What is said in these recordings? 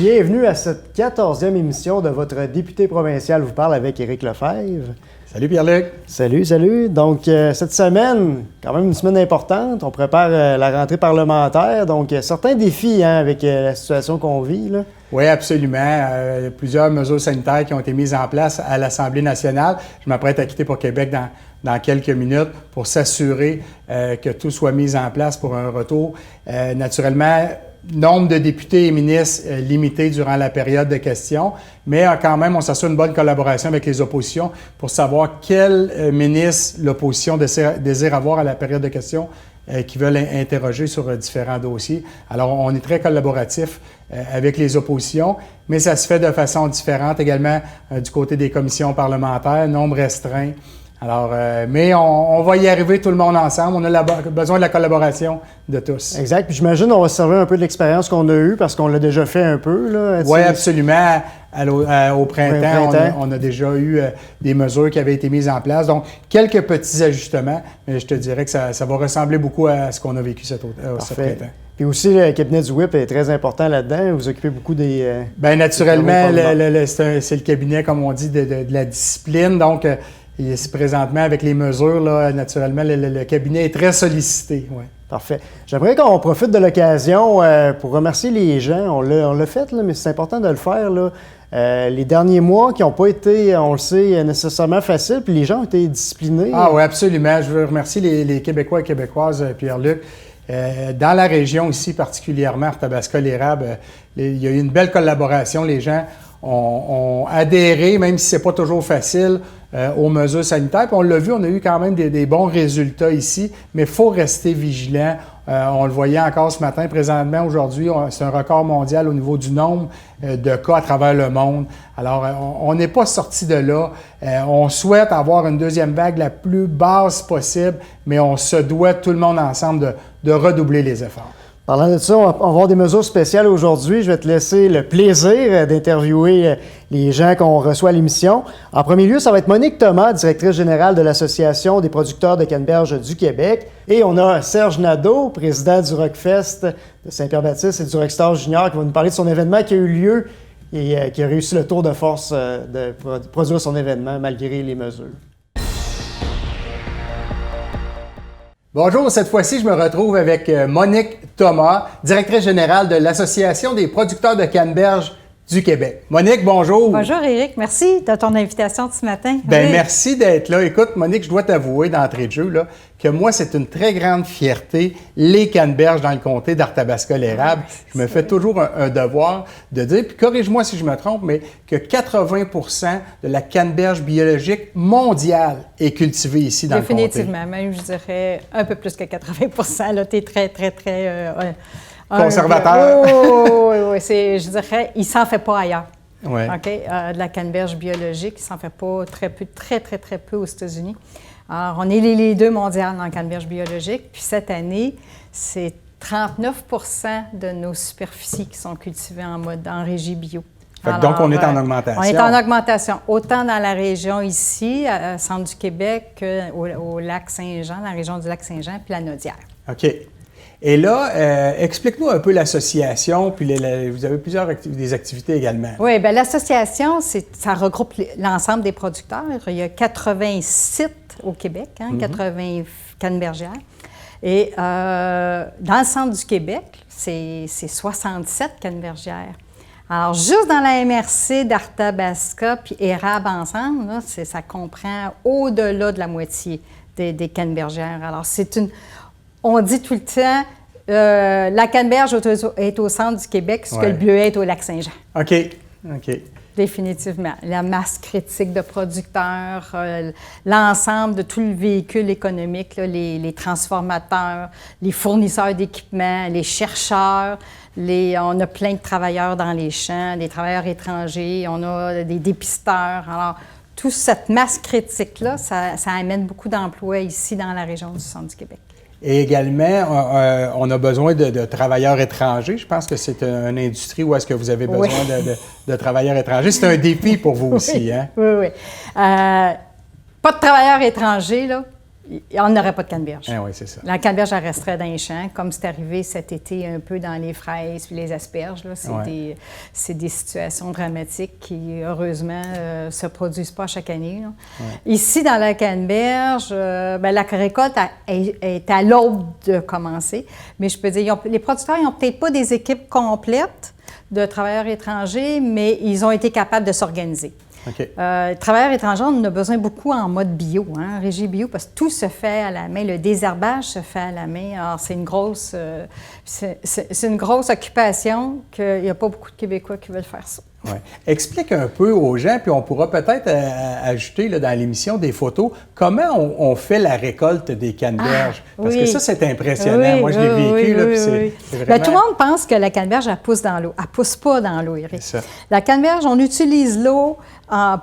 Bienvenue à cette 14e émission de votre député provincial vous parle avec Éric Lefebvre. Salut Pierre-Luc. Salut. Donc, cette semaine, quand même une semaine importante. On prépare la rentrée parlementaire. Donc, certains défis avec la situation qu'on vit, là. Oui, absolument. Plusieurs mesures sanitaires qui ont été mises en place à l'Assemblée nationale. Je m'apprête à quitter pour Québec dans quelques minutes pour s'assurer que tout soit mis en place pour un retour. Naturellement, nombre de députés et ministres limité durant la période de questions, mais quand même, on s'assure une bonne collaboration avec les oppositions pour savoir quel ministre l'opposition désire avoir à la période de questions qui veulent interroger sur différents dossiers. Alors, on est très collaboratif avec les oppositions, mais ça se fait de façon différente également du côté des commissions parlementaires, nombre restreint. Alors, mais on va y arriver tout le monde ensemble. On a besoin de la collaboration de tous. Exact. Puis j'imagine qu'on va se servir un peu de l'expérience qu'on a eue parce qu'on l'a déjà fait un peu, là. Oui, absolument. Au printemps, on a déjà eu des mesures qui avaient été mises en place. Donc, quelques petits ajustements, mais je te dirais que ça va ressembler beaucoup à ce qu'on a vécu ce printemps. Puis aussi, le cabinet du WHIP est très important là-dedans. Vous occupez beaucoup des... Bien, naturellement, c'est le cabinet, comme on dit, de la discipline. Donc, présentement, avec les mesures, là, naturellement, le cabinet est très sollicité. Ouais. Parfait. J'aimerais qu'on profite de l'occasion pour remercier les gens. On l'a fait, là, mais c'est important de le faire, là. Les derniers mois qui n'ont pas été, on le sait, nécessairement faciles, puis les gens ont été disciplinés. Ah oui, absolument. Je veux remercier les Québécois et Québécoises, Pierre-Luc. Dans la région ici, particulièrement Arthabasca-l'Érable, il y a eu une belle collaboration. Les gens ont adhéré, même si ce n'est pas toujours facile, aux mesures sanitaires. Puis on l'a vu, on a eu quand même des bons résultats ici, mais il faut rester vigilant. On le voyait encore ce matin. Présentement, aujourd'hui, c'est un record mondial au niveau du nombre de cas à travers le monde. Alors, on n'est pas sorti de là. On souhaite avoir une deuxième vague la plus basse possible, mais on se doit, tout le monde ensemble, de redoubler les efforts. Parlant de ça, on va avoir des mesures spéciales aujourd'hui. Je vais te laisser le plaisir d'interviewer les gens qu'on reçoit à l'émission. En premier lieu, ça va être Monique Thomas, directrice générale de l'Association des producteurs de canneberge du Québec. Et on a Serge Nadeau, président du Rockfest de Saint-Pierre-Baptiste et du Rockstar Junior, qui va nous parler de son événement qui a eu lieu et qui a réussi le tour de force de produire son événement malgré les mesures. Bonjour, cette fois-ci, je me retrouve avec Monique Thomas, directrice générale de l'Association des producteurs de canneberge du Québec. Monique, bonjour. Bonjour Éric, merci de ton invitation de ce matin. Bien, merci d'être là. Écoute, Monique, je dois t'avouer d'entrée de jeu là, que moi, c'est une très grande fierté, les canneberges dans le comté d'Arthabasca-l'Érable. Je me fais toujours un devoir de dire, puis corrige-moi si je me trompe, mais que 80% de la canneberge biologique mondiale est cultivée ici dans le comté. Définitivement, même je dirais un peu plus que 80%. Là, tu es très conservateur. Oui, je dirais, il ne s'en fait pas ailleurs. Ouais. Okay? De la canneberge biologique, il ne s'en fait pas très peu aux États-Unis. Alors, on est les leaders mondiaux dans la canneberge biologique. Puis cette année, c'est 39% de nos superficies qui sont cultivées en régie bio. Alors, donc, on est en augmentation. On est en augmentation, autant dans la région ici, au centre du Québec, qu'au lac Saint-Jean, la région du lac Saint-Jean, puis la Naudière. OK. Et là, explique-nous un peu l'association, puis vous avez des activités également. Oui, bien l'association, ça regroupe l'ensemble des producteurs. Il y a 80 sites au Québec, 80 cannebergières. Et dans le centre du Québec, c'est 67 cannebergières. Alors, juste dans la MRC d'Arthabasca puis Érable ensemble, là, ça comprend au-delà de la moitié des cannebergières. Alors, on dit tout le temps, la canneberge est au centre du Québec, ce que le bleuet est au lac Saint-Jean. OK. Définitivement. La masse critique de producteurs, l'ensemble de tout le véhicule économique, là, les transformateurs, les fournisseurs d'équipements, les chercheurs, on a plein de travailleurs dans les champs, des travailleurs étrangers, on a des dépisteurs. Alors, toute cette masse critique-là, ça amène beaucoup d'emplois ici dans la région du centre du Québec. Et également, on a besoin de travailleurs étrangers. Je pense que c'est une industrie où est-ce que vous avez besoin de travailleurs étrangers. C'est un défi pour vous aussi, hein? Oui. Pas de travailleurs étrangers, là, on n'aurait pas de canneberge. Ah oui, c'est ça. La canneberge, elle resterait dans les champs, comme c'est arrivé cet été un peu dans les fraises puis les asperges. C'est des situations dramatiques qui, heureusement, ne se produisent pas chaque année. Ici, dans la canneberge, la récolte est à l'aube de commencer. Mais je peux dire, les producteurs n'ont peut-être pas des équipes complètes de travailleurs étrangers, mais ils ont été capables de s'organiser. Okay. Travailleurs étrangers, on en a besoin beaucoup en mode bio, régie bio, parce que tout se fait à la main. Le désherbage se fait à la main. Alors, c'est une grosse occupation qu'il n'y a pas beaucoup de Québécois qui veulent faire ça. Ouais. Explique un peu aux gens, puis on pourra peut-être ajouter là, dans l'émission des photos, comment on fait la récolte des canneberges. Parce que ça, c'est impressionnant. Moi, je l'ai vécu, puis c'est vraiment... Bien, tout le monde pense que la canneberge, elle pousse dans l'eau. Elle ne pousse pas dans l'eau, Éric. La canneberge, on utilise l'eau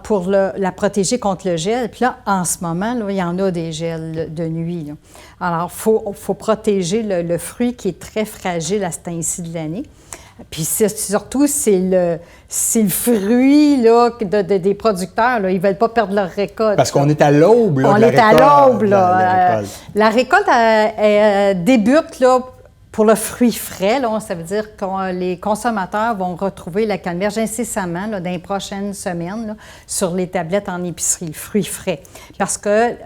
pour la protéger contre le gel. Puis là, en ce moment, là, il y en a des gels de nuit. Là. Alors, il faut protéger le fruit qui est très fragile à ce temps-ci de l'année. Puis surtout, c'est le fruit là, des producteurs. Là. Ils ne veulent pas perdre leur récolte. Parce qu'on est à l'aube là, de la récolte. On est à l'aube. La récolte elle débute là, pour le fruit frais. Là, ça veut dire que les consommateurs vont retrouver la canneberge incessamment là, dans les prochaines semaines là, sur les tablettes en épicerie, le fruit frais. Parce qu'il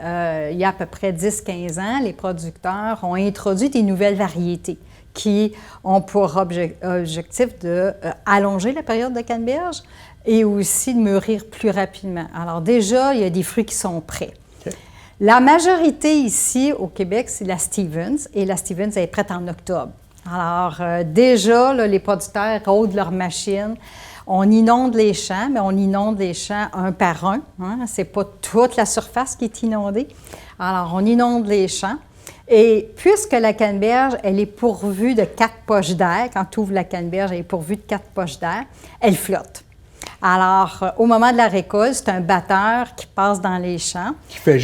y a à peu près 10-15 ans, les producteurs ont introduit des nouvelles variétés qui ont pour objectif d'allonger la période de canneberge et aussi de mûrir plus rapidement. Alors déjà, il y a des fruits qui sont prêts. Okay. La majorité ici au Québec, c'est la Stevens, et la Stevens est prête en octobre. Alors déjà, là, les producteurs rôdent leurs machines. On inonde les champs, mais on inonde les champs un par un. Ce n'est pas toute la surface qui est inondée. Alors, on inonde les champs. Et puisque la canneberge, elle est pourvue de 4 poches d'air, quand tu ouvres la canneberge, elle est pourvue de 4 poches d'air, elle flotte. Alors, au moment de la récolte, c'est un batteur qui passe dans les champs. Qui fait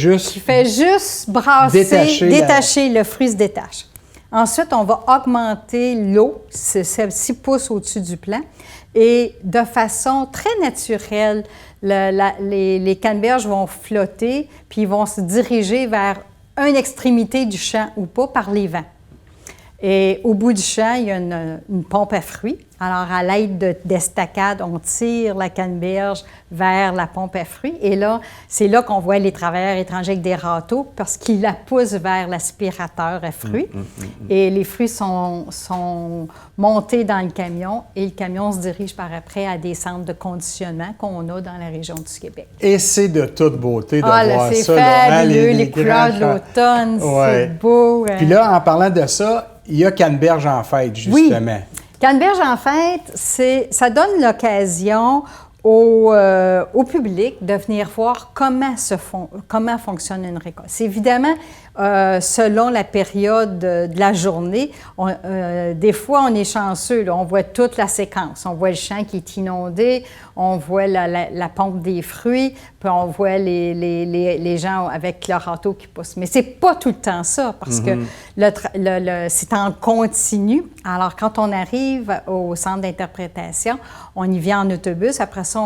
juste brasser, détacher, le fruit se détache. Ensuite, on va augmenter l'eau, c'est 6 pouces au-dessus du plant, et de façon très naturelle, les canneberges vont flotter, puis ils vont se diriger vers une extrémité du champ ou pas par les vents. Et au bout du champ, il y a une pompe à fruits. Alors, à l'aide d'estacades, on tire la canneberge vers la pompe à fruits. Et là, c'est là qu'on voit les travailleurs étrangers avec des râteaux parce qu'ils la poussent vers l'aspirateur à fruits. Et les fruits sont montés dans le camion et le camion se dirige par après à des centres de conditionnement qu'on a dans la région du Québec. Et c'est de toute beauté de voir ça. C'est fabuleux, les couleurs de l'automne, c'est beau. Puis là, en parlant de ça, il y a Canneberge en fête, justement. Oui. Canneberge en fête, ça donne l'occasion au public de venir voir comment fonctionne une récolte. C'est évidemment selon la période de la journée. Des fois, on est chanceux, là, on voit toute la séquence. On voit le champ qui est inondé, on voit la pompe des fruits, puis on voit les gens avec leur râteau qui poussent. Mais c'est pas tout le temps ça, parce que c'est en continu. Alors, quand on arrive au centre d'interprétation, on y vient en autobus. Après ça,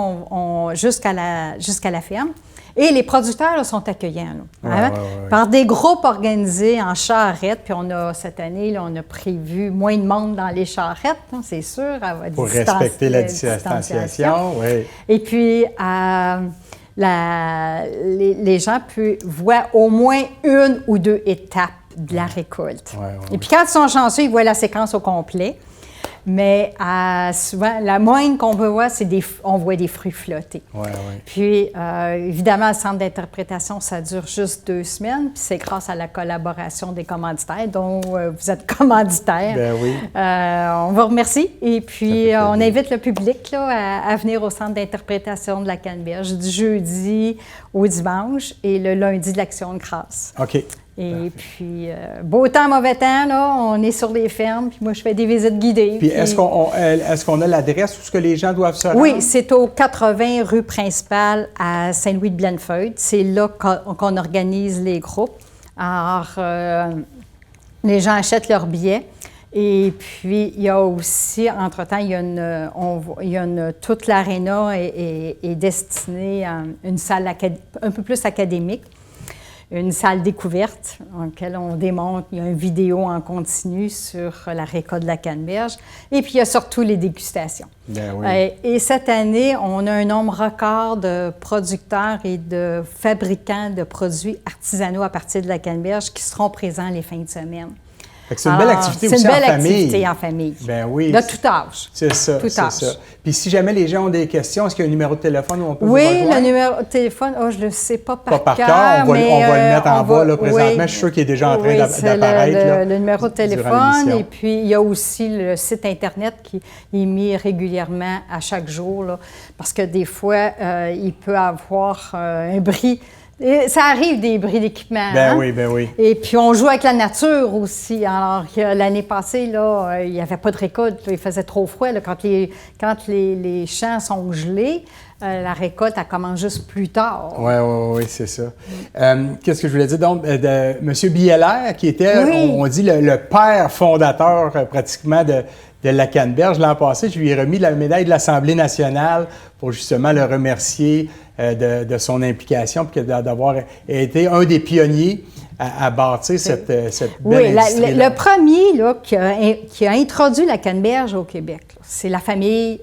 jusqu'à la ferme. Et les producteurs là, sont accueillants là, par des groupes organisés en charrette. Puis cette année, là, on a prévu moins de monde dans les charrettes, c'est sûr. Pour respecter la distanciation, oui. Et puis, les gens voient au moins 1 ou 2 étapes de la récolte. Et puis, quand ils sont chanceux, ils voient la séquence au complet. Mais souvent, la moindre qu'on veut voir, c'est on voit des fruits flotter. Puis, évidemment, le centre d'interprétation, ça dure juste 2 semaines. Puis c'est grâce à la collaboration des commanditaires, dont vous êtes commanditaire. Ben oui. On vous remercie. Et puis, on invite le public là, à venir au centre d'interprétation de la canneberge du jeudi au dimanche et le lundi de l'Action de grâce. OK. Et puis, beau temps, mauvais temps, là, on est sur les fermes, puis moi, je fais des visites guidées. Puis est-ce qu'on a l'adresse où ce que les gens doivent se rendre? Oui, c'est au 80 rue principale à Saint-Louis-de-Blanefeuille. C'est là qu'on organise les groupes. Alors, les gens achètent leurs billets. Et puis, il y a aussi, entre-temps, toute l'aréna est destinée à une salle un peu plus académique. une salle découverte dans laquelle on démontre, il y a une vidéo en continu sur la récolte de la canneberge. Et puis, il y a surtout les dégustations. Ben oui. Et cette année, on a un nombre record de producteurs et de fabricants de produits artisanaux à partir de la canneberge qui seront présents les fins de semaine. C'est une belle activité aussi en famille. C'est une belle activité en famille. Ben oui. De tout âge. C'est ça, tout âge. Ça. Puis si jamais les gens ont des questions, est-ce qu'il y a un numéro de téléphone où on peut vous rejoindre? Oui, le numéro de téléphone, je ne le sais pas par cœur. On va le mettre en bas là, présentement. Je suis sûr qu'il est déjà en train d'apparaître. Le numéro de téléphone, et puis il y a aussi le site Internet qui est mis régulièrement à chaque jour, là, parce que des fois, il peut avoir un bris. Et ça arrive des bris d'équipement. Ben oui, ben oui. Et puis, on joue avec la nature aussi. Alors, l'année passée, là, il n'y avait pas de récolte. Il faisait trop froid. Là, quand les champs sont gelés, la récolte, elle commence juste plus tard. Oui, c'est ça. Qu'est-ce que je voulais dire? Donc, M. Biellaire, qui était, on dit, le père fondateur pratiquement de la canneberge. L'an passé, je lui ai remis la médaille de l'Assemblée nationale pour justement le remercier de son implication, puis d'avoir été un des pionniers à bâtir cette belle industrie. Le premier là, qui a introduit la canneberge au Québec, là, c'est la famille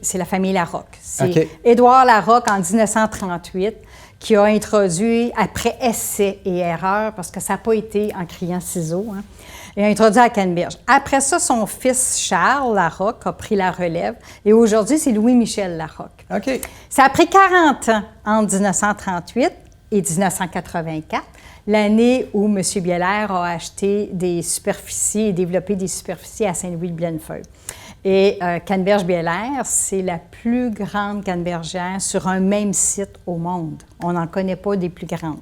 Larocque. C'est Édouard Larocque en 1938 qui a introduit, après essai et erreur, parce que ça n'a pas été en criant ciseaux, il a introduit la canneberge. Après ça, son fils Charles Larocque a pris la relève et aujourd'hui, c'est Louis-Michel Larocque. OK. Ça a pris 40 ans entre 1938 et 1984, l'année où M. Biellaire a acheté des superficies et développé des superficies à Saint-Louis-de-Blenfeuille. Et Canneberge Biellaire, c'est la plus grande cannebergière sur un même site au monde. On n'en connaît pas des plus grandes.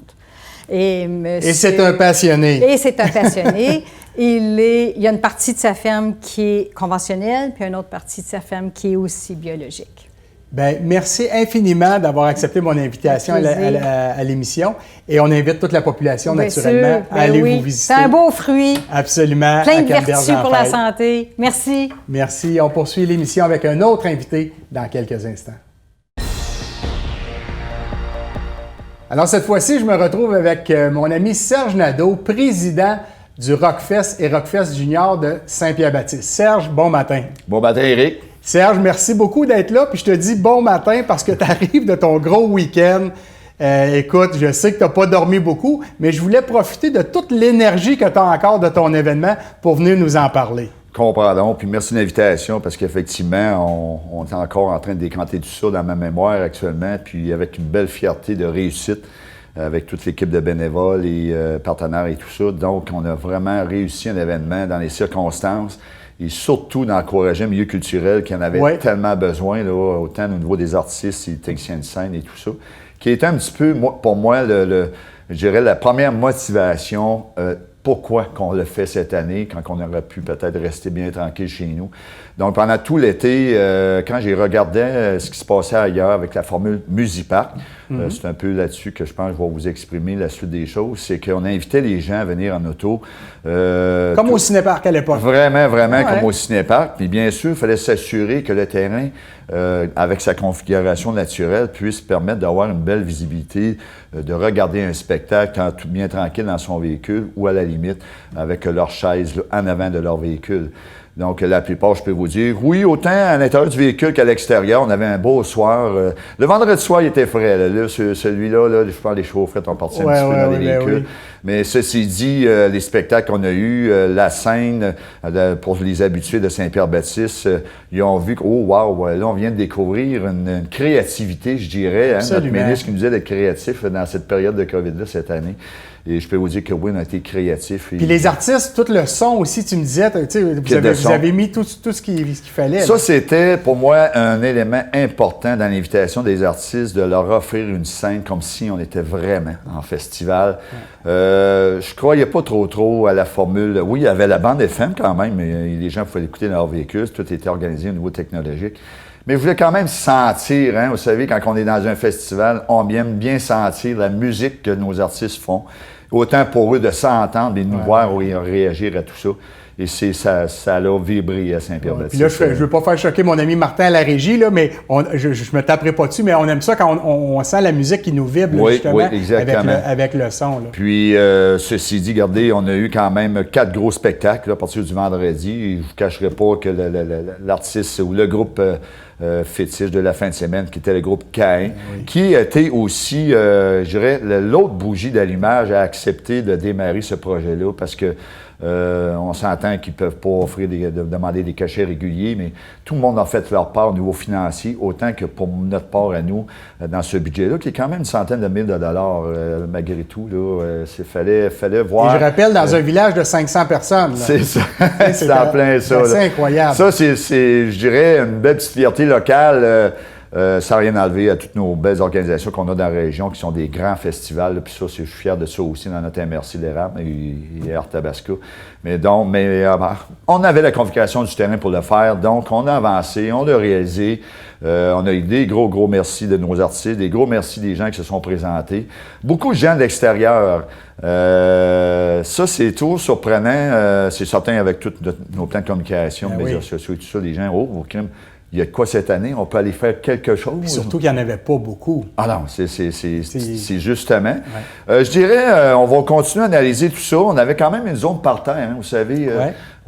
Et c'est un passionné. Et c'est un passionné. Il y a une partie de sa ferme qui est conventionnelle, puis une autre partie de sa ferme qui est aussi biologique. Bien, merci infiniment d'avoir accepté mon invitation à l'émission. Et on invite toute la population, naturellement, à aller vous visiter. C'est un beau fruit. Absolument. Plein de vertus pour la santé. Merci. Merci. On poursuit l'émission avec un autre invité dans quelques instants. Alors, cette fois-ci, je me retrouve avec mon ami Serge Nadeau, président du Rockfest et Rockfest Junior de Saint-Pierre-Baptiste. Serge, bon matin. Bon matin, Éric. Serge, merci beaucoup d'être là. Puis je te dis bon matin parce que tu arrives de ton gros week-end. Écoute, je sais que tu n'as pas dormi beaucoup, mais je voulais profiter de toute l'énergie que tu as encore de ton événement pour venir nous en parler. Comprends donc, puis merci de l'invitation parce qu'effectivement, on est encore en train de décanter tout ça dans ma mémoire actuellement, puis avec une belle fierté de réussite avec toute l'équipe de bénévoles et partenaires et tout ça. Donc, on a vraiment réussi un événement dans les circonstances et surtout d'encourager un milieu culturel qui en avait tellement besoin, là, autant au niveau des artistes et des techniciens de scène et tout ça, qui était un petit peu, pour moi, je dirais, la première motivation pourquoi qu'on le fait cette année, quand on aurait pu peut-être rester bien tranquille chez nous. Donc, pendant tout l'été, quand j'ai regardé ce qui se passait ailleurs avec la formule Musipark, c'est un peu là-dessus que je pense que je vais vous exprimer la suite des choses, c'est qu'on invitait les gens à venir en auto. Comme au Cinépark à l'époque. Vraiment, comme au Cinépark. Puis bien sûr, il fallait s'assurer que le terrain, avec sa configuration naturelle, puisse permettre d'avoir une belle visibilité, de regarder un spectacle tout bien tranquille dans son véhicule ou à la limite avec leur chaise là, en avant de leur véhicule. Donc, la plupart, je peux vous dire, oui, autant à l'intérieur du véhicule qu'à l'extérieur. On avait un beau soir. Le vendredi soir, il était frais. Là, celui-là, je pense que les chaufferettes ont parti un petit peu dans les véhicules. Oui. Mais ceci dit, les spectacles qu'on a eus, la scène, pour les habitués de Saint-Pierre-Baptiste, ils ont vu que, oh, wow, là, on vient de découvrir une créativité, je dirais. Hein, notre ministre qui nous disait d'être créatif dans cette période de COVID-là cette année. Et je peux vous dire que oui, on a été créatifs. Puis les artistes, tout le son aussi, tu me disais, vous avez mis tout ce qu'il fallait. Ça, c'était pour moi un élément important dans l'invitation des artistes, de leur offrir une scène comme si on était vraiment en festival. Je croyais pas trop à la formule. Oui, il y avait la bande FM quand même, mais les gens pouvaient écouter dans leur véhicule. Tout était organisé au niveau technologique. Mais je voulais quand même sentir, hein, vous savez, quand on est dans un festival, on aime bien sentir la musique que nos artistes font. Autant pour eux de s'entendre et de nous voir réagir à tout ça. Et ça a vibré à Saint-Pierre-Baptiste. Puis là, je ne veux pas faire choquer mon ami Martin à la régie, là, mais je ne me taperai pas dessus, mais on aime ça quand on sent la musique qui nous vibre, là, justement, avec le son. Là. Puis, ceci dit, regardez, on a eu quand même 4 gros spectacles là, à partir du vendredi. Je ne vous cacherai pas que l'artiste ou le groupe fétiche de la fin de semaine, qui était le groupe Caïn, qui était aussi, je dirais, l'autre bougie d'allumage à accepter de démarrer ce projet-là, parce que on s'entend qu'ils ne peuvent pas demander des cachets réguliers, mais tout le monde a fait leur part au niveau financier, autant que pour notre part à nous, dans ce budget-là, qui est quand même une centaine de milliers de dollars, malgré tout. Il fallait voir... Et je rappelle, dans un village de 500 personnes. Là. C'est ça. C'est en plein ça. C'est incroyable. Ça, c'est, je dirais, une belle petite fierté locale. Sans rien enlever à toutes nos belles organisations qu'on a dans la région, qui sont des grands festivals. Puis ça, je suis fier de ça aussi dans notre MRC d'Érable et Arthabasca. Mais on avait la configuration du terrain pour le faire, donc on a avancé, on l'a réalisé. On a eu des gros merci de nos artistes, des gros merci des gens qui se sont présentés. Beaucoup de gens de l'extérieur. Ça, c'est tout surprenant. C'est certain avec tous nos plans de communication, médias sociaux et tout ça, les gens, il y a de quoi cette année? On peut aller faire quelque chose? Puis surtout qu'il n'y en avait pas beaucoup. Ah non, c'est justement. Ouais. Je dirais, on va continuer à analyser tout ça. On avait quand même une zone par terre, hein, vous savez.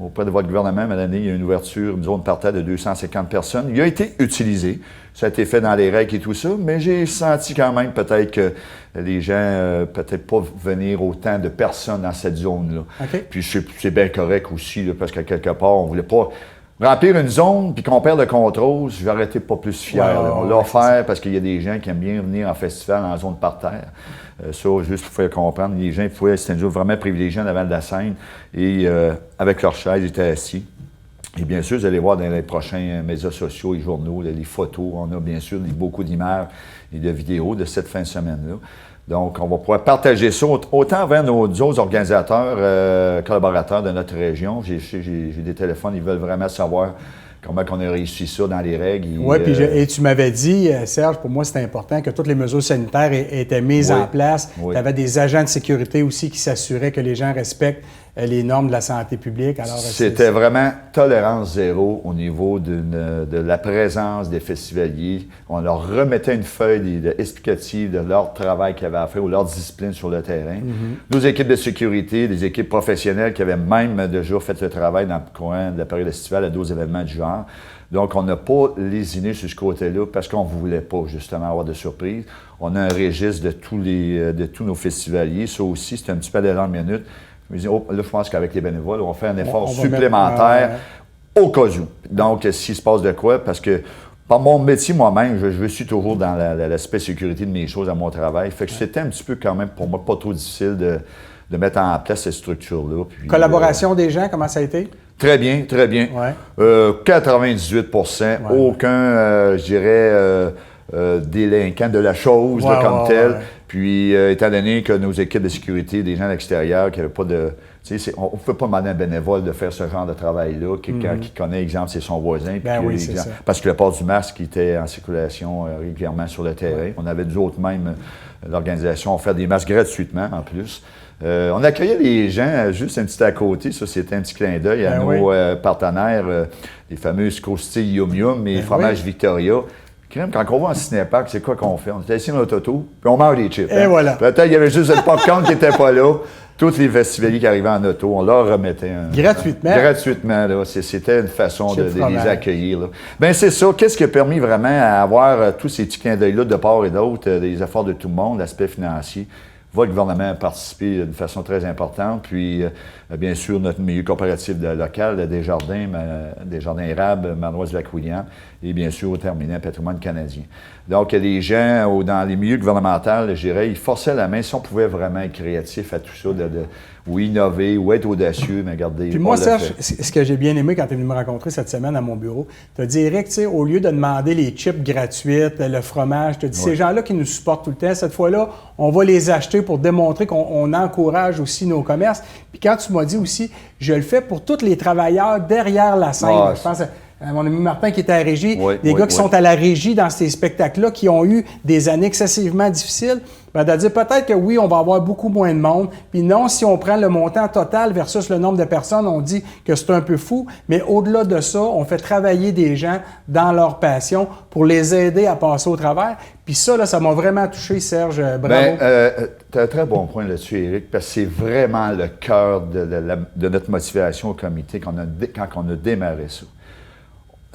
Auprès de votre gouvernement, madame, il y a une ouverture, une zone par terre de 250 personnes. Il a été utilisé. Ça a été fait dans les règles et tout ça, mais j'ai senti quand même peut-être que les gens, peut-être pas venir autant de personnes dans cette zone-là. Okay. Puis c'est bien correct aussi, là, parce qu'à quelque part, on voulait pas... remplir une zone, puis qu'on perd le contrôle, je vais arrêter pas plus fier. On l'a offert parce qu'il y a des gens qui aiment bien venir en festival en zone par terre. Ça, juste pour faire comprendre, les gens pouvaient, c'était un jour vraiment privilégié en avant de la scène, et avec leur chaise, ils étaient assis. Et bien sûr, vous allez voir dans les prochains médias sociaux et journaux, les photos, on a bien sûr beaucoup d'images et de vidéos de cette fin de semaine-là. Donc, on va pouvoir partager ça autant vers nos autres organisateurs, collaborateurs de notre région. J'ai des téléphones, ils veulent vraiment savoir comment on a réussi ça dans les règles. Oui, et tu m'avais dit, Serge, pour moi, c'était important que toutes les mesures sanitaires étaient mises en place. Tu avais des agents de sécurité aussi qui s'assuraient que les gens respectent les normes de la santé publique. Alors, c'était vraiment tolérance zéro au niveau de la présence des festivaliers. On leur remettait une feuille explicative de leur travail qu'ils avaient à faire ou leur discipline sur le terrain. Nos équipes de sécurité, des équipes professionnelles qui avaient même déjà fait le travail dans le coin de la période estivale à 12 événements du genre. Donc, on n'a pas lésiné sur ce côté-là parce qu'on ne voulait pas, justement, avoir de surprises. On a un registre de tous nos festivaliers. Ça aussi, c'est un petit peu à la dernière minute. Je me dis, là, je pense qu'avec les bénévoles, on fait un effort supplémentaire au cas où. Donc, s'il se passe de quoi, parce que par mon métier moi-même, je suis toujours dans l'aspect sécurité de mes choses à mon travail. Fait que c'était un petit peu quand même, pour moi, pas trop difficile de mettre en place cette structure-là. Puis, collaboration des gens, comment ça a été? Très bien, très bien. 98 aucun, je dirais, délinquant de la chose comme tel. Puis, étant donné que nos équipes de sécurité, des gens à l'extérieur qui n'avaient pas de... on ne peut pas demander à un bénévole de faire ce genre de travail-là, qui connaît, exemple, c'est son voisin. Parce que le port du masque était en circulation régulièrement sur le terrain. On avait d'autres même, l'organisation, offert des masques gratuitement en plus. On accueillait les gens juste un petit à côté. Ça, c'était un petit clin d'œil à nos partenaires, les fameuses croustilles Yum Yum et fromages Victoria. Quand on va en cinépark, c'est quoi qu'on fait? On est assis dans notre auto, puis on mange des chips. Et voilà. Peut-être qu'il y avait juste le popcorn qui n'était pas là. Tous les festivaliers qui arrivaient en auto, on leur remettait gratuitement. Gratuitement, là. C'était une façon de les accueillir. Bien, c'est ça. Qu'est-ce qui a permis vraiment à avoir tous ces petits clins d'œil-là de part et d'autre, des efforts de tout le monde, l'aspect financier? Le gouvernement a participé d'une façon très importante. Puis, bien sûr, notre milieu coopératif local, Desjardins Érable, Manoise-Lac-William, et bien sûr, au terminal Patrimoine canadien. Donc, les gens dans les milieux gouvernementaux, je dirais, ils forçaient la main si on pouvait vraiment être créatif à tout ça, ou innover, ou être audacieux, mais regardez. Puis moi, Serge, ce que j'ai bien aimé quand tu es venu me rencontrer cette semaine à mon bureau, tu as dit, Éric, tu sais, au lieu de demander les chips gratuites, le fromage, tu as dit, ces gens-là qui nous supportent tout le temps, cette fois-là, on va les acheter pour démontrer qu'on encourage aussi nos commerces. Puis quand tu m'as dit aussi, je le fais pour tous les travailleurs derrière la scène. Je pense mon ami Martin qui était à la régie, Oui, des oui, gars qui oui. sont à la régie dans ces spectacles-là, qui ont eu des années excessivement difficiles, ben, de dire peut-être que oui, on va avoir beaucoup moins de monde, puis non, si on prend le montant total versus le nombre de personnes, on dit que c'est un peu fou, mais au-delà de ça, on fait travailler des gens dans leur passion pour les aider à passer au travers. Puis ça, là, ça m'a vraiment touché, Serge, bravo. Tu as un très bon point là-dessus, Éric, parce que c'est vraiment le cœur de notre motivation au comité quand on a démarré ça.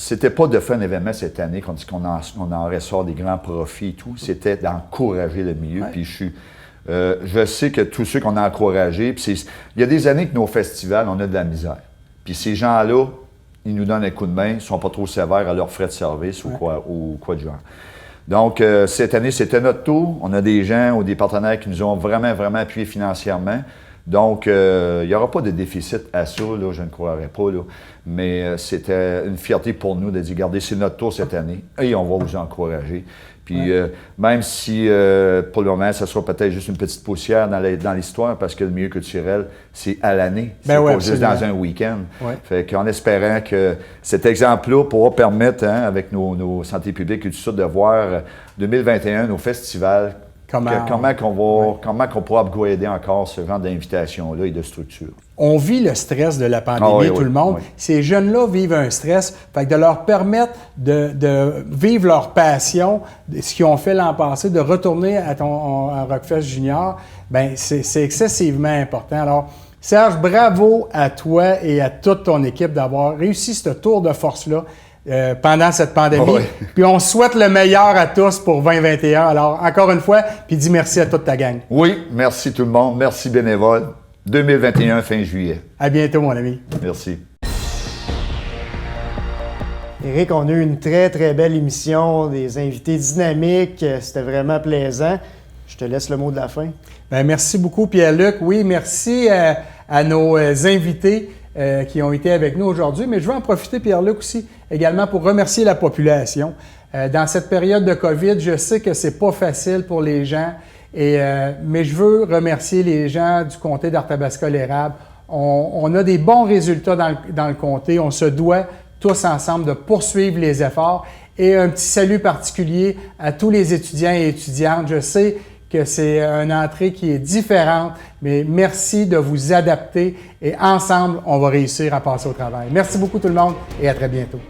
C'était pas de faire un événement cette année qu'on dit qu'on en ressort des grands profits et tout, c'était d'encourager le milieu. Ouais. Puis je sais que tous ceux qu'on a encouragés, puis il y a des années que nos festivals, on a de la misère. Puis ces gens-là, ils nous donnent un coup de main, ils ne sont pas trop sévères à leurs frais de service ou quoi de genre. Donc, cette année, c'était notre tour. On a des gens ou des partenaires qui nous ont vraiment, vraiment appuyés financièrement. Donc, il n'y aura pas de déficit à ça, là, je ne croirais pas. Là. Mais c'était une fierté pour nous de dire, regardez, c'est notre tour cette année et on va vous encourager. Puis, même si, pour le moment, ça sera peut-être juste une petite poussière dans l'histoire, parce que le milieu culturel, c'est à l'année. C'est pas juste dans un week-end. Ouais. Fait qu'en espérant que cet exemple-là pourra permettre, avec nos santé publiques et tout ça, de voir 2021, nos festivals, comment qu'on pourra upgrader encore ce genre d'invitation-là et de structure. On vit le stress de la pandémie, tout le monde. Oui. Ces jeunes-là vivent un stress. Fait que de leur permettre de vivre leur passion, ce qu'ils ont fait l'an passé, de retourner à Rockfest Junior, bien, c'est excessivement important. Alors, Serge, bravo à toi et à toute ton équipe d'avoir réussi ce tour de force-là pendant cette pandémie. Oui. Puis on souhaite le meilleur à tous pour 2021. Alors, encore une fois, puis dis merci à toute ta gang. Oui, merci tout le monde. Merci bénévoles. 2021, fin juillet. À bientôt, mon ami. Merci. Éric, on a eu une très, très belle émission, des invités dynamiques. C'était vraiment plaisant. Je te laisse le mot de la fin. Bien, merci beaucoup, Pierre-Luc. Oui, merci à nos invités qui ont été avec nous aujourd'hui. Mais je veux en profiter, Pierre-Luc, aussi, également pour remercier la population. Dans cette période de COVID, je sais que c'est pas facile pour les gens. Mais je veux remercier les gens du comté d'Arthabasca-l'Érable. On a des bons résultats dans le comté. On se doit tous ensemble de poursuivre les efforts. Et un petit salut particulier à tous les étudiants et étudiantes. Je sais que c'est une entrée qui est différente, mais merci de vous adapter et ensemble, on va réussir à passer au travail. Merci beaucoup tout le monde et à très bientôt.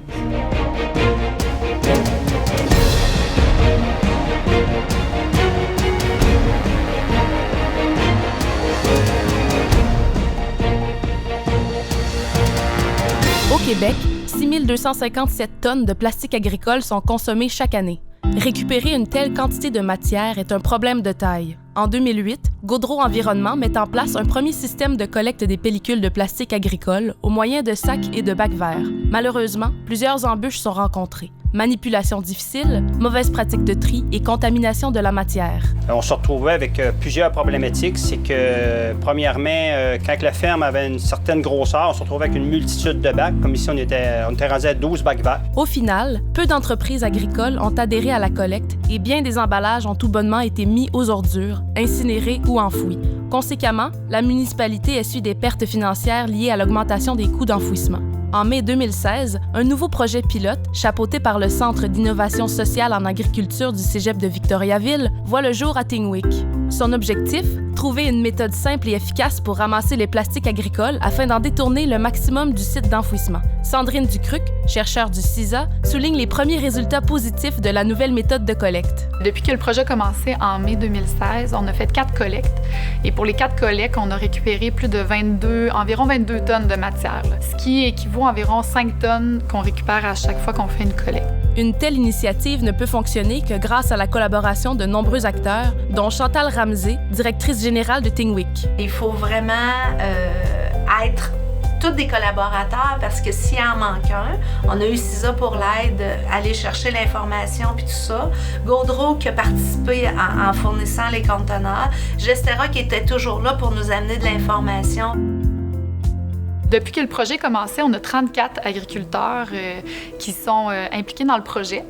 Au Québec, 6 257 tonnes de plastique agricole sont consommées chaque année. Récupérer une telle quantité de matière est un problème de taille. En 2008, Gaudreau Environnement met en place un premier système de collecte des pellicules de plastique agricole au moyen de sacs et de bacs verts. Malheureusement, plusieurs embûches sont rencontrées. Manipulation difficile, mauvaise pratique de tri et contamination de la matière. On se retrouvait avec plusieurs problématiques. C'est que, premièrement, quand la ferme avait une certaine grosseur, on se retrouvait avec une multitude de bacs. Comme ici, on était rendu à 12 bacs verts. Au final, peu d'entreprises agricoles ont adhéré à la collecte et bien des emballages ont tout bonnement été mis aux ordures, incinérés ou enfouis. Conséquemment, la municipalité essuie des pertes financières liées à l'augmentation des coûts d'enfouissement. En mai 2016, un nouveau projet pilote, chapeauté par le Centre d'innovation sociale en agriculture du Cégep de Victoriaville, voit le jour à Tingwick. Son objectif? Trouver une méthode simple et efficace pour ramasser les plastiques agricoles afin d'en détourner le maximum du site d'enfouissement. Sandrine Ducruc, chercheure du CISA, souligne les premiers résultats positifs de la nouvelle méthode de collecte. Depuis que le projet a commencé en mai 2016, on a fait 4 collectes. Et pour les 4 collectes, on a récupéré plus de environ 22 tonnes de matière, ce qui équivaut à environ 5 tonnes qu'on récupère à chaque fois qu'on fait une collecte. Une telle initiative ne peut fonctionner que grâce à la collaboration de nombreux acteurs, dont Chantal Ramsey, directrice générale de Tingwick. Il faut vraiment être tous des collaborateurs parce que s'il en manque un, on a eu CISA pour l'aide, aller chercher l'information puis tout ça. Gaudreau qui a participé en fournissant les conteneurs. Gestera qui était toujours là pour nous amener de l'information. Depuis que le projet a commencé, on a 34 agriculteurs qui sont impliqués dans le projet.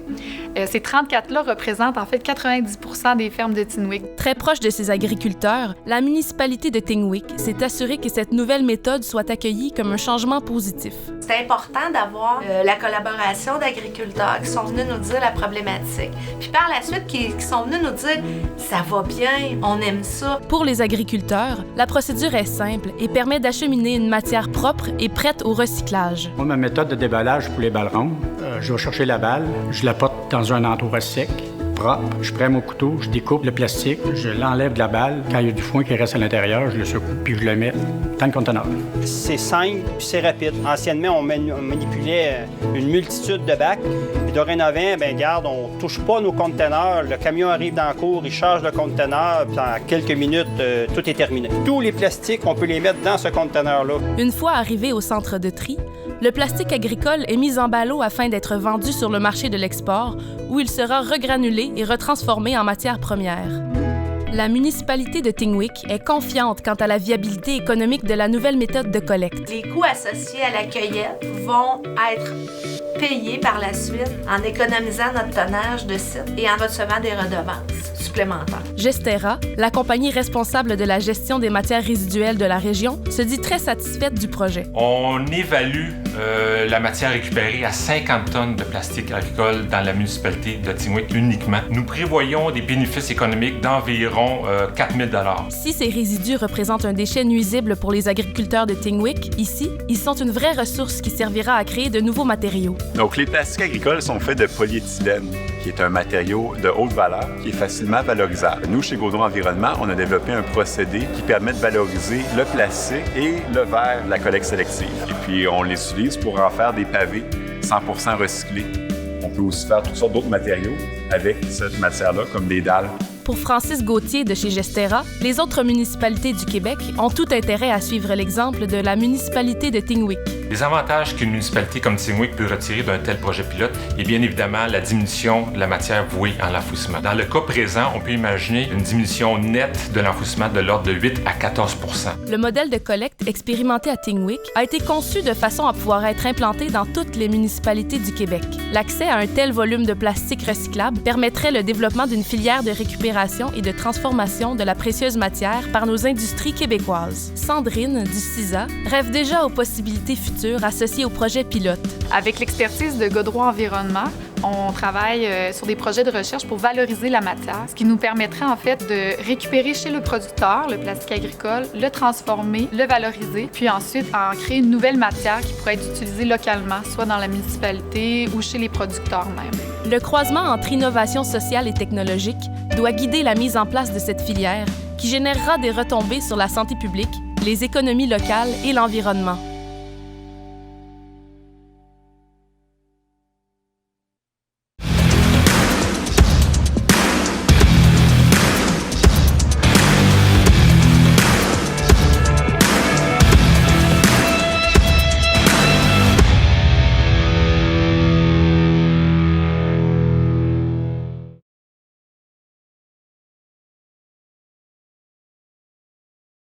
Ces 34-là représentent en fait 90% des fermes de Tinwik. Très proche de ces agriculteurs, la municipalité de Tinwik s'est assurée que cette nouvelle méthode soit accueillie comme un changement positif. C'est important d'avoir la collaboration d'agriculteurs qui sont venus nous dire la problématique. Puis par la suite, qui sont venus nous dire « ça va bien, on aime ça ». Pour les agriculteurs, la procédure est simple et permet d'acheminer une matière propre et prête au recyclage. Moi, ma méthode de déballage pour les balles rondes, je vais chercher la balle, je la porte dans un entourage sec, propre. Je prends mon couteau, je découpe le plastique, je l'enlève de la balle. Quand il y a du foin qui reste à l'intérieur, je le secoue puis je le mets dans le conteneur. C'est simple puis c'est rapide. Anciennement, on manipulait une multitude de bacs. Puis dorénavant, bien, regarde, on ne touche pas nos conteneurs. Le camion arrive dans la cour, il charge le conteneur, puis en quelques minutes, tout est terminé. Tous les plastiques, on peut les mettre dans ce conteneur-là. Une fois arrivé au centre de tri, le plastique agricole est mis en ballot afin d'être vendu sur le marché de l'export, où il sera regranulé et retransformé en matière première. La municipalité de Tinwik est confiante quant à la viabilité économique de la nouvelle méthode de collecte. Les coûts associés à la cueillette vont être payés par la suite en économisant notre tonnage de site et en recevant des redevances supplémentaires. Gestera, la compagnie responsable de la gestion des matières résiduelles de la région, se dit très satisfaite du projet. On évalue la matière récupérée à 50 tonnes de plastique agricole dans la municipalité de Tinwik uniquement. Nous prévoyons des bénéfices économiques d'environ 4 000 $. Si ces résidus représentent un déchet nuisible pour les agriculteurs de Tinwik, ici, ils sont une vraie ressource qui servira à créer de nouveaux matériaux. Donc, les plastiques agricoles sont faits de polyéthylène, qui est un matériau de haute valeur qui est facilement valorisable. Nous, chez Gaudreau Environnement, on a développé un procédé qui permet de valoriser le plastique et le verre de la collecte sélective. Et puis, on les utilise pour en faire des pavés 100% recyclés. On peut aussi faire toutes sortes d'autres matériaux avec cette matière-là, comme des dalles. Pour Francis Gauthier de chez Gestera, les autres municipalités du Québec ont tout intérêt à suivre l'exemple de la municipalité de Tinwik. Les avantages qu'une municipalité comme Tinwik peut retirer d'un tel projet pilote est bien évidemment la diminution de la matière vouée en l'enfouissement. Dans le cas présent, on peut imaginer une diminution nette de l'enfouissement de l'ordre de 8 à 14 %. Le modèle de collecte expérimenté à Tinwik a été conçu de façon à pouvoir être implanté dans toutes les municipalités du Québec. L'accès à un tel volume de plastique recyclable permettrait le développement d'une filière de récupération et de transformation de la précieuse matière par nos industries québécoises. Sandrine, du CISA, rêve déjà aux possibilités futures associées au projet pilote. Avec l'expertise de Gaudreau Environnement, on travaille sur des projets de recherche pour valoriser la matière, ce qui nous permettrait en fait de récupérer chez le producteur le plastique agricole, le transformer, le valoriser, puis ensuite en créer une nouvelle matière qui pourrait être utilisée localement, soit dans la municipalité ou chez les producteurs même. Le croisement entre innovation sociale et technologique doit guider la mise en place de cette filière qui générera des retombées sur la santé publique, les économies locales et l'environnement.